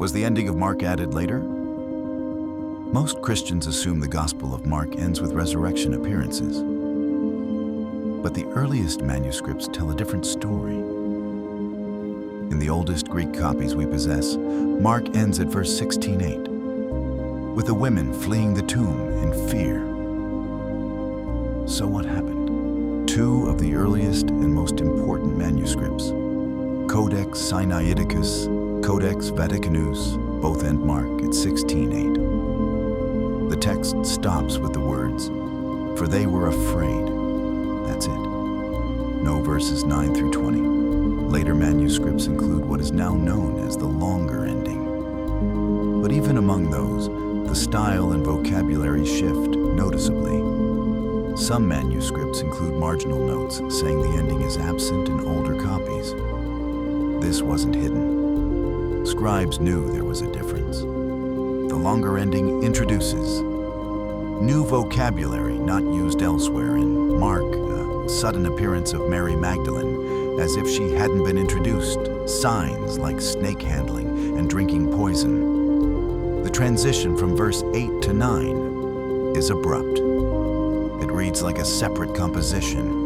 Was the ending of Mark added later? Most Christians assume the Gospel of Mark ends with resurrection appearances. But the earliest manuscripts tell a different story. In the oldest Greek copies we possess, Mark ends at verse 16:8, with the women fleeing the tomb in fear. So what happened? Two of the earliest and most important manuscripts, Codex Sinaiticus, Codex Vaticanus, both end Mark at 16:8. The text stops with the words, "For they were afraid." That's it. No verses 9 through 20. Later manuscripts include what is now known as the longer ending. But even among those, the style and vocabulary shift noticeably. Some manuscripts include marginal notes saying the ending is absent in older copies. This wasn't hidden. Scribes knew there was a difference. The longer ending introduces new vocabulary not used elsewhere. In Mark, a sudden appearance of Mary Magdalene, as if she hadn't been introduced, signs like snake handling and drinking poison. The transition from verse 8 to 9 is abrupt. It reads like a separate composition.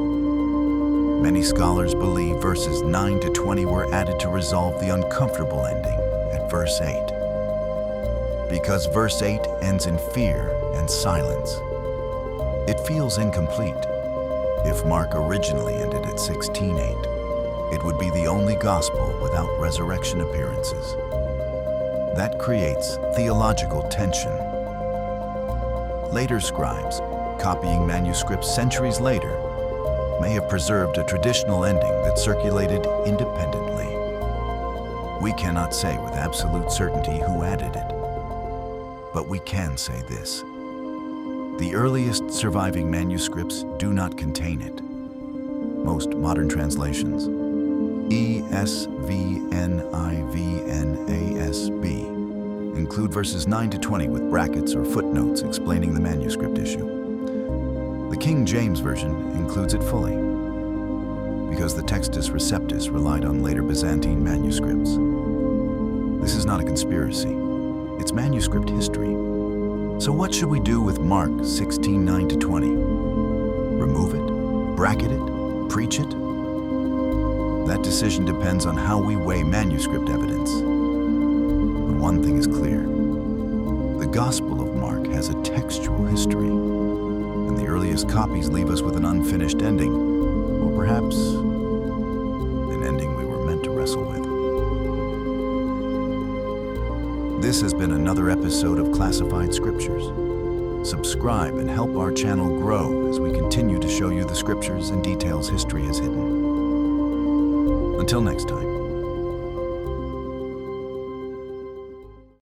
Many scholars believe verses 9 to 20 were added to resolve the uncomfortable ending at verse 8. Because verse 8 ends in fear and silence, it feels incomplete. If Mark originally ended at 16:8, it would be the only gospel without resurrection appearances. That creates theological tension. Later scribes, copying manuscripts centuries later, may have preserved a traditional ending that circulated independently. We cannot say with absolute certainty who added it, but we can say this: the earliest surviving manuscripts do not contain it. Most modern translations, ESV/NIV/NASB, include verses 9 to 20 with brackets or footnotes explaining the manuscript issue. The King James Version includes it fully, because the Textus Receptus relied on later Byzantine manuscripts. This is not a conspiracy, it's manuscript history. So what should we do with Mark 16:9 to 20? Remove it? Bracket it? Preach it? That decision depends on how we weigh manuscript evidence. But one thing is clear: the Gospel of Mark has a textual history, and the earliest copies leave us with an unfinished ending, or perhaps an ending we were meant to wrestle with. This has been another episode of Classified Scriptures. Subscribe and help our channel grow as we continue to show you the scriptures and details history has hidden. Until next time.